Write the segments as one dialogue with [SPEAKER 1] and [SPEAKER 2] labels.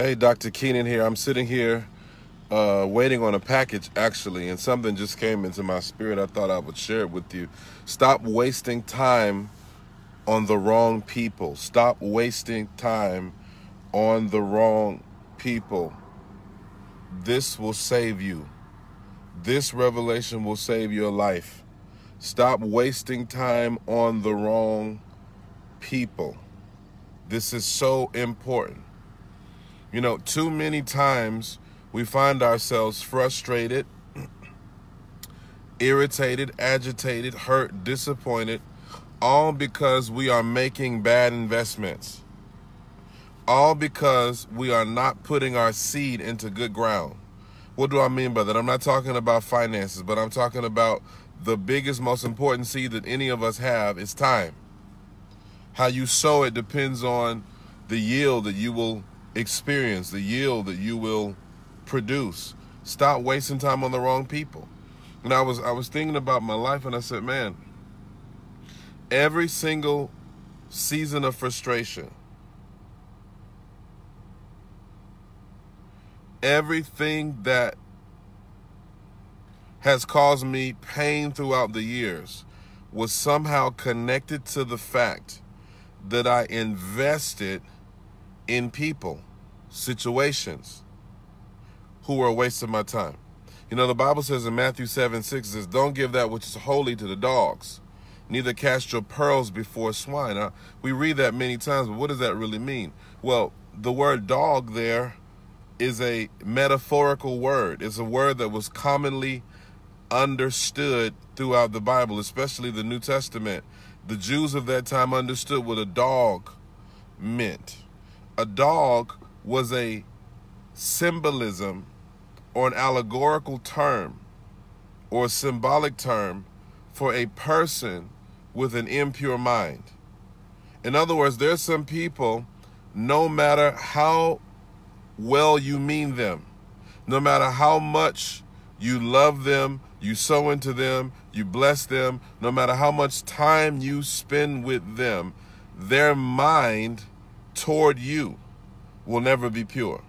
[SPEAKER 1] Hey, Dr. Kynan here. I'm sitting here waiting on a package, actually, and something just came into my spirit. I thought I would share it with you. Stop wasting time on the wrong people. Stop wasting time on the wrong people. This will save you. This revelation will save your life. Stop wasting time on the wrong people. This is so important. You know, too many times we find ourselves frustrated, irritated, agitated, hurt, disappointed, all because we are making bad investments. All because we are not putting our seed into good ground. What do I mean by that? I'm not talking about finances, but I'm talking about the biggest, most important seed that any of us have is time. How you sow it depends on the yield that you will experience, the yield that you will produce. Stop wasting time on the wrong people. And I was thinking about my life, and I said, man, every single season of frustration, everything that has caused me pain throughout the years was somehow connected to the fact that I invested in people, situations who were wasting my time. You know, the Bible says in Matthew 7:6, it says, don't give that which is holy to the dogs, neither cast your pearls before swine. Now, we read that many times, but what does that really mean? Well, the word dog there is a metaphorical word. It's a word that was commonly understood throughout the Bible, especially the New Testament. The Jews of that time understood what a dog meant. A dog was a symbolism or an allegorical term or a symbolic term for a person with an impure mind. In other words, there's some people, no matter how well you mean them, no matter how much you love them, you sow into them, you bless them, no matter how much time you spend with them, their mind toward you will never be pure.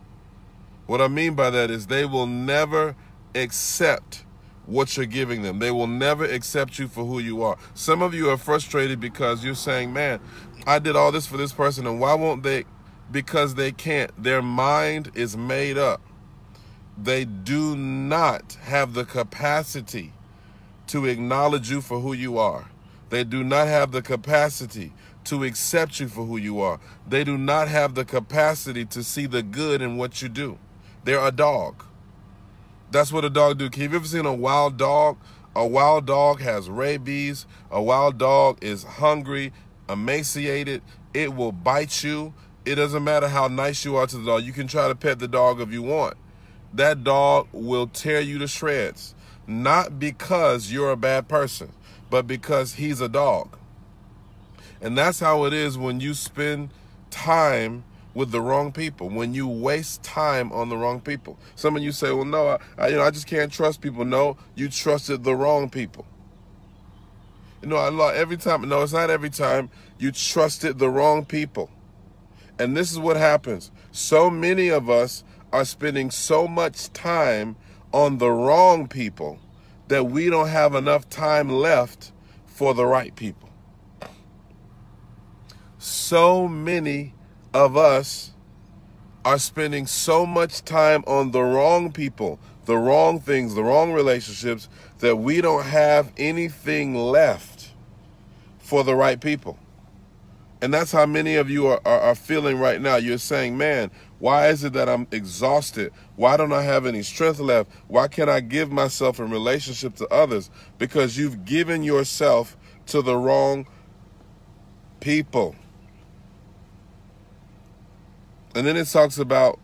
[SPEAKER 1] What I mean by that is they will never accept what you're giving them. They will never accept you for who you are. Some of you are frustrated because you're saying, man, I did all this for this person, and why won't they? Because they can't. Their mind is made up. They do not have the capacity to acknowledge you for who you are. They do not have the capacity to accept you for who you are. They do not have the capacity to see the good in what you do. They're a dog. That's what a dog do. Have you ever seen a wild dog? A wild dog has rabies. A wild dog is hungry, emaciated. It will bite you. It doesn't matter how nice you are to the dog. You can try to pet the dog if you want. That dog will tear you to shreds. Not because you're a bad person, but because he's a dog. And that's how it is when you spend time with the wrong people, when you waste time on the wrong people. Some of you say, well, no, I just can't trust people. No, you trusted the wrong people. You know, every time, no, it's not every time, you trusted the wrong people. And this is what happens. So many of us are spending so much time on the wrong people that we don't have enough time left for the right people. So many of us are spending so much time on the wrong people, the wrong things, the wrong relationships, that we don't have anything left for the right people. And that's how many of you are feeling right now. You're saying, man, why is it that I'm exhausted? Why don't I have any strength left? Why can't I give myself in relationship to others? Because you've given yourself to the wrong people. And then it talks about,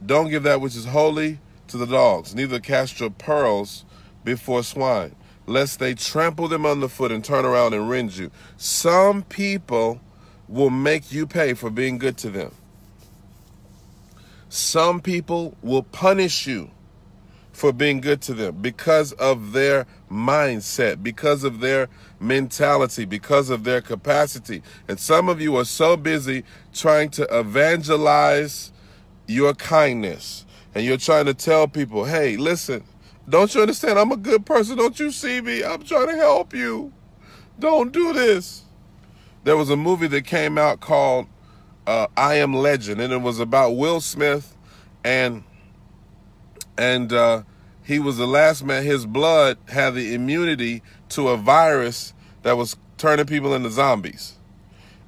[SPEAKER 1] don't give that which is holy to the dogs, neither cast your pearls before swine, lest they trample them underfoot and turn around and rend you. Some people will make you pay for being good to them. Some people will punish you for being good to them because of their mindset, because of their mentality, because of their capacity. And some of you are so busy trying to evangelize your kindness, and you're trying to tell people, hey, listen, don't you understand? I'm a good person. Don't you see me? I'm trying to help you. Don't do this. There was a movie that came out called I Am Legend, and it was about Will Smith, and he was the last man. His blood had the immunity to a virus that was turning people into zombies.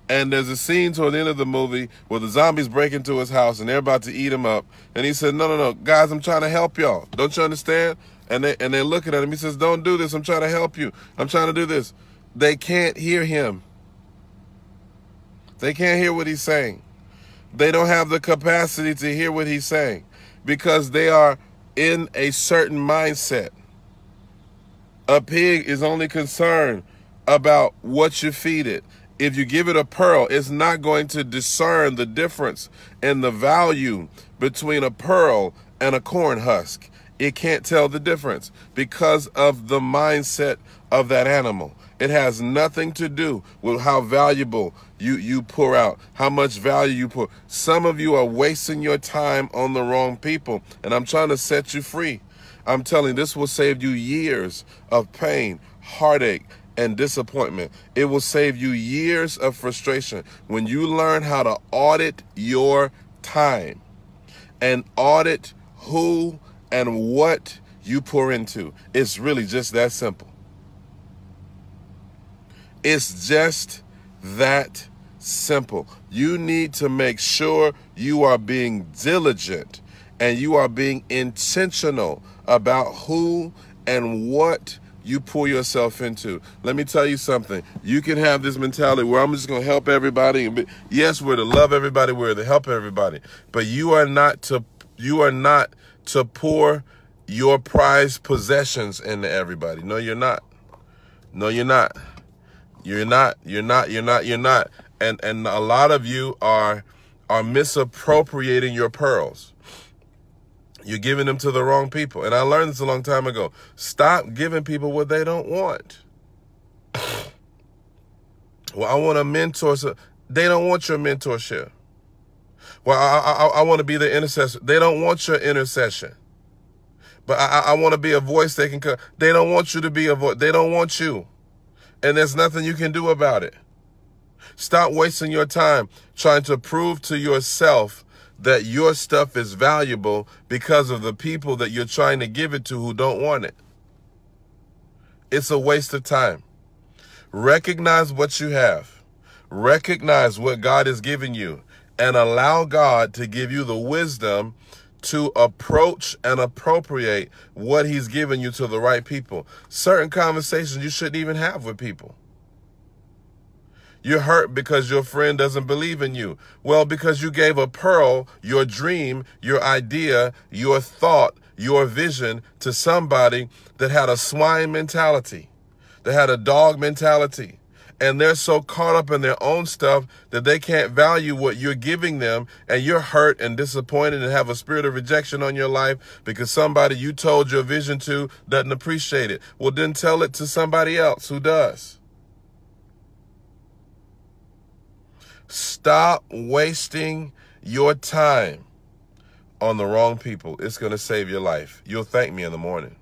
[SPEAKER 1] And there's a scene toward the end of the movie where the zombies break into his house and they're about to eat him up. And he said, no, guys, I'm trying to help y'all. Don't you understand? And they're looking at him. He says, don't do this. I'm trying to help you. I'm trying to do this. They can't hear him. They can't hear what he's saying. They don't have the capacity to hear what he's saying because they are in a certain mindset. A pig is only concerned about what you feed it. If you give it a pearl, it's not going to discern the difference and the value between a pearl and a corn husk. It can't tell the difference because of the mindset of that animal. It has nothing to do with how valuable you pour out, how much value you pour. Some of you are wasting your time on the wrong people, and I'm trying to set you free. I'm telling you, this will save you years of pain, heartache, and disappointment. It will save you years of frustration when you learn how to audit your time and audit who and what you pour into. It's really just that simple. It's just that simple. You need to make sure you are being diligent and you are being intentional about who and what you pour yourself into. Let me tell you something. You can have this mentality where I'm just going to help everybody. Yes, we're to love everybody. We're to help everybody. But you are not to pour your prized possessions into everybody. No, you're not. No, you're not. You're not. And a lot of you are misappropriating your pearls. You're giving them to the wrong people. And I learned this a long time ago. Stop giving people what they don't want. Well, I want a mentor. So they don't want your mentorship. Well, I want to be the intercessor. They don't want your intercession. But I want to be a voice they can come. They don't want you to be a voice. They don't want you. And there's nothing you can do about it. Stop wasting your time trying to prove to yourself that your stuff is valuable because of the people that you're trying to give it to who don't want it. It's a waste of time. Recognize what you have. Recognize what God has given you and allow God to give you the wisdom to approach and appropriate what he's given you to the right people. Certain conversations you shouldn't even have with people. You're hurt because your friend doesn't believe in you. Well, because you gave a pearl, your dream, your idea, your thought, your vision to somebody that had a swine mentality, that had a dog mentality. And they're so caught up in their own stuff that they can't value what you're giving them. And you're hurt and disappointed and have a spirit of rejection on your life because somebody you told your vision to doesn't appreciate it. Well, then tell it to somebody else who does. Stop wasting your time on the wrong people. It's going to save your life. You'll thank me in the morning.